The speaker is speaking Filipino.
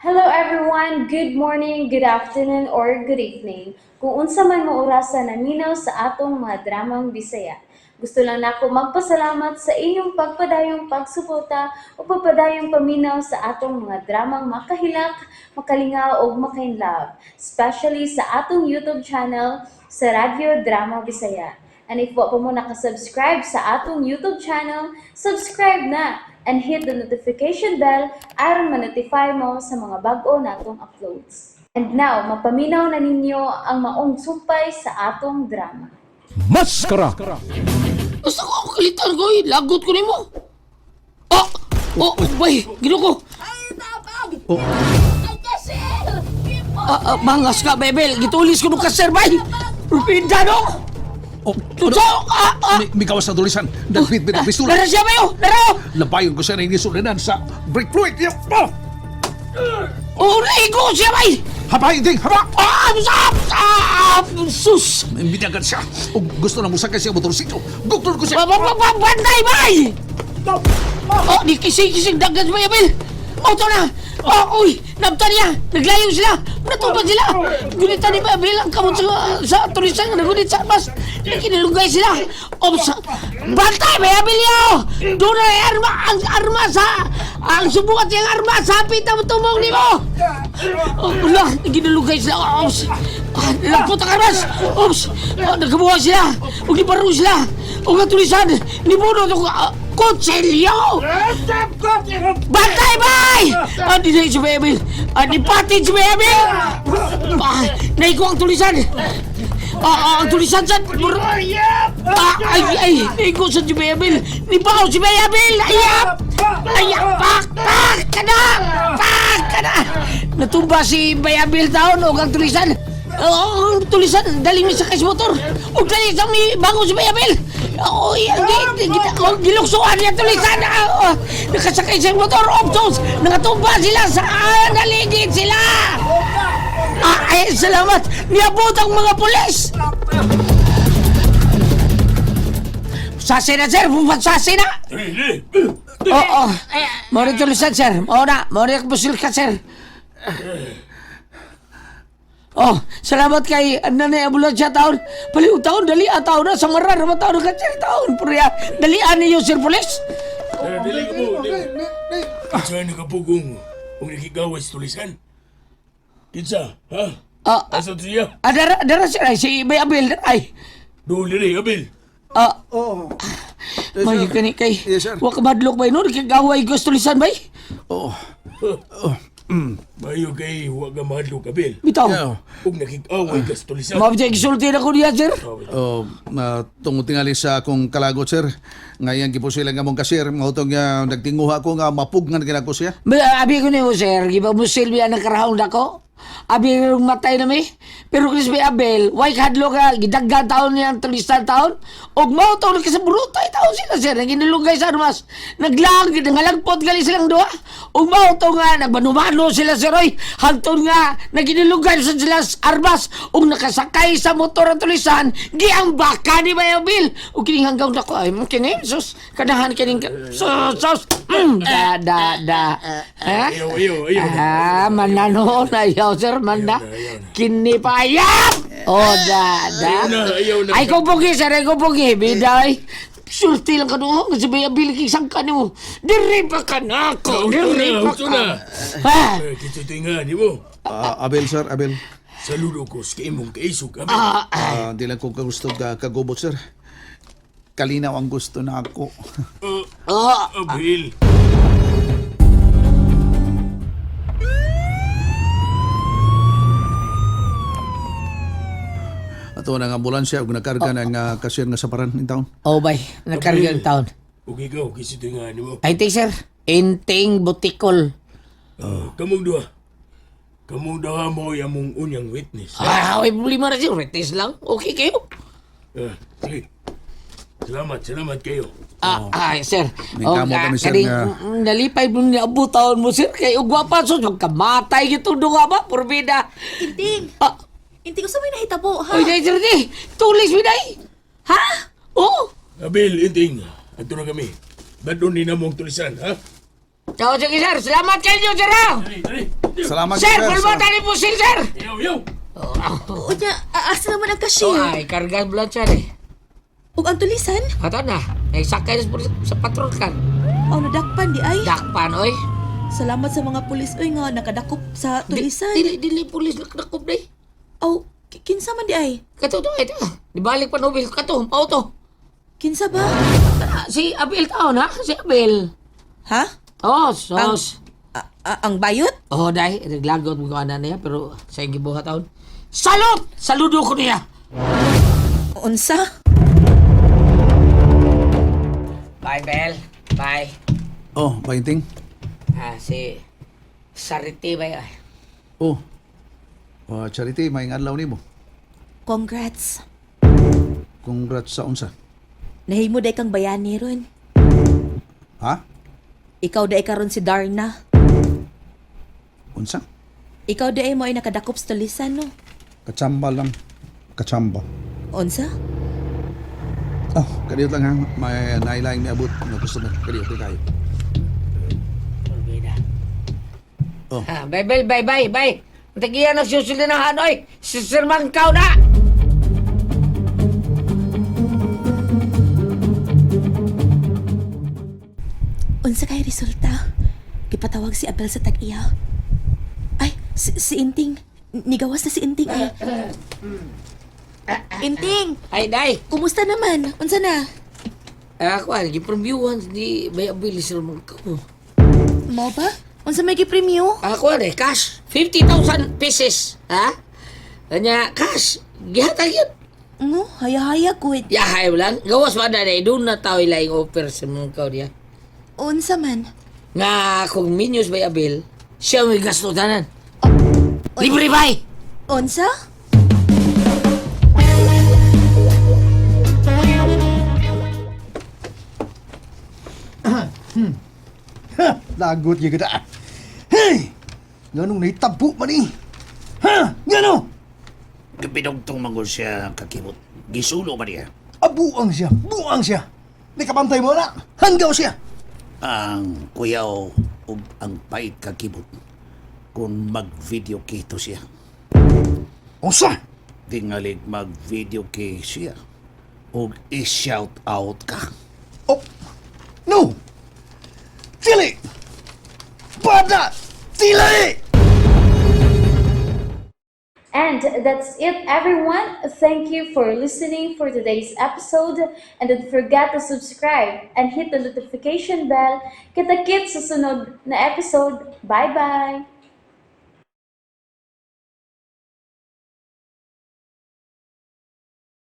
Hello everyone, good morning, good afternoon, or good evening. Kung unsa man mo orasan naminaw sa atong mga dramang Bisaya. Gusto lang nako magpasalamat sa inyong pagpadayong pagsuporta o pagpadayong paminaw sa atong mga dramang makahilak, makalingaw o makainlove, especially sa atong YouTube channel sa Radyo Drama Bisaya. And if wa pa mo nakasubscribe sa atong YouTube channel, subscribe na and hit the notification bell aron ma-notify mo sa mga bag-o natong uploads. And now, mapaminaw na ninyo ang maong sumpay sa atong drama. Maskara! Basta ko ang kalitan ko eh. Lagot ko nimo. Ah! Oh, bay, gino ko. Mangas ka, Bebel. Gitulis ko nung kaser, bay. Rupinda, no? Oh, Tutso! May kawas na tulisan. Nagbit-bit ang pistola. Lara siya, bayo! Lara! Labayon ko siya na inisulanan sa brake fluid. Oh! Oh, naigo siya, bay! Hapay, ding! Hapa! Sus! May binagan siya. O gusto na musakay siya motorsiklo. Doktor ko siya. Bantay, bay! Oh, di kising-kising dagat, Bebel! Oh, ito na! Oh, uy! Nabtan niya! Naglayo sila! Natupad sila! Gunitan ni Babel ang kamot sa tulisan na nagunit sa armas! Nakinilugay sila! Oh, bantay! Babel niyo! Doon na yung arma! Ang arma sa... Ang subukat niyang arma sa hapit na tumong ni mo! Oh, wala! Nakinilugay sila! Ops! Nalagpot ang armas! Ops! Nagkabuha sila! Huwag ibaro sila! Huwag ang tulisan! Nibuno itong... Kutsilyo! Bantay, bay! Di na si Bebel! Di pati si Bebel! Naiko ang tulisan! Ang tulisan sa... Ay! Naiko sa si Bebel! Nibaw si Bebel! Ayap! Pak ka na! Pak ka na! Natumba si Bebel taon o ang tulisan! Ang tulisan, daling ni sakay sa motor! O daling sa may bango si Bebel! Giluksuan niya tulisan! Nakasakay sa motor! Optos! Nakatumba sila sa naligid sila! Ay, salamat! Niabot ang mga pulis! Sasi na, sir! Sasi na! Oo. Mori tulisan, sir. Mori busil ka, sir. Oh, salamat kay Nanay Ambulansya taon. Paliw taon, dali taon na. Sa marar, taon na ka, sir, taon. Puriya, dalian niyo, sir, pulis. Dali mo, Kinsa nakapugong kung nakigawas tulisan? Kinsa, ha? Asa siya? Dara, sir, ay, si Bay Abel, ay. Duli rin, Abel. May kani kay. Yes, sir. Wa ka badlok bay no, kagaway gusto tulisan bay. Oh. Mayo kay huwag ka mahadlok, Abel. Bitaw. Yeah. Kung nakikaway ka sa tulisan. Mabjay gisulti na ko niya, sir. Oh, tungod tingali sa akong kalagot, sir. Ngayon, gipo sila nga mong kasir. Mahutong nagtinguha ko nga mapugngan ko siya. Abi ko niyo, sir, giba mo silbi ang nakarahong dako. Abi yung matay na may. Pero Chris Bay Abel, why kadlo ka, gidaggan taon niya ang tulisan taon? Og mao taon ka sa brutay taon sila, sir. Naginilugay sa armas. Naglang, nangalagpot gali silang duha. Og mao taon nga, nagbanumano sila, sir, oy. Hangtod nga, naginilugay sa sila sa armas. Og nakasakay sa motor ang tulisan, di ang baka ni Bay Abel. Og kining hanggang dako, ay, kining, sus, kanahan kining, sus, Ha? Ayaw. Manano na yaw, sir, manda. Kini payap! Ayaw na. Ay, kupugi, sir, ay kupugi. Biday. Sulti lang ka doon. Kasi may abilik isang ka mo. Diri pa ka na ako. Diri pa ka. Ha? Kito tinga, di mo. Abel, sir, Abel. Saludo ko sa imong kaisog, Abel. Di lang ko gusto kagubot, sir. Kalinaw ang gusto na ako. Abel. Ato ng ambulansya ug nakarga ng kasir nga saparan in town. Oh, bay. Nagkarga ang taon. Ug ikaw, kito tinga, di mo. Ay, sir. Inting butikol. Kamong duha. Kamong duha mo yung unyang witness. May problema na siya. Retis lang. Okay kayo. Sige. Salamat kayo. Sir. May kamo kami, sir, Kaning, nga- nalipay mo niya abot taon mo, sir. Kaya ugwapa, so, magkamatay gito doon nga ba? Purbida. Inting! Inting, gusto mo yung nahitabo, ha? Ay, day, sir, di. Tulis, biday. Ha? Oo. Abel, Inting, ato na kami. Ba't doon din na mong tulisan, ha? Ciao, sige, sir. Salamat kayo, sir. Dali. Salamat, Sir, sir. pulmatan ni po sir! Yo, yo! O niya, asa naman ang Oh, cashier? ay, karga blood siya eh. Ug ang tulisan? Ato na, nagsakay na sa patrol kan. O nadakpan di ay? Dakpan, oy. Salamat sa mga pulis oy nga nakadakop sa tulisan. Dili pulis nakdakop day. Aw, kinsa man di ay? Kato to, ito. Dibalik pa nobil. Kato, auto. Kinsa ba? Si Abel tao na, si Abel. Ha? Oh, sos. Ang bayot? Oh, dai, naglagot mo ko ana niya, pero sa yung gibuhat taon. Salud! Saludo ko niya! Unsa? Bye, Bel. Bye. Oh, painting. Si Sariti ba yan? Oh. Charity, may adlaw nimo. Congrats. Congrats sa unsa. Nahimo day kang bayani ron. Ha? Ikaw day karon si Darna. Unsa? Ikaw day mo ay nakadakop sa tulisan no. Kachamba lang. Kachamba. Unsa? Oh, kadiyot lang ha. May nailaing niabot. Gusto na. Kadiyot kayo. Olvida. Oh. Bye, Bel. Bye, bye, bye. Tagiyan nagsusunod ng Hanoi. Si Sir Mangkaw na! Unsa kay resulta? Gipatawag si Abel sa tag-iya. Ay, si Inting. Nigawas na si Inting ay. Inting, Ay, day. kumusta naman? Unsa na? Ako, gipremiuhan di Abel Sir Mangkaw. Mo ba? Unsa may gipremyo? Ako, cash. 50,000 pieces. Ha? Kanya, cash. Gihatag yun. No, haya-haya gud. Yahay lang. Gawas ba na doon na tao ilaing offer sa Mangkaw niya. Unsa man? Nga kung minyos by Abel, siya may gasto tanan. Libre bay! Unsa? Lagot ya kita. Hey! Ganong nahitabo man eh. Ha? Gano? Kapinugtong mangol siya kakimot. Gisulo ba niya? Buang siya. Buang siya. May kapantay mo na. Hanggaw siya. Ang kuyaw o ang pait kakimot kung mag-video kito siya. Unsa? Tingalig mag-video kay siya o i-shout out ka. Oh. No. Dili. Bada. Dili. And that's it, everyone. Thank you for listening for today's episode. And don't forget to subscribe and hit the notification bell. Kita-kits sa sunod na episode. Bye-bye!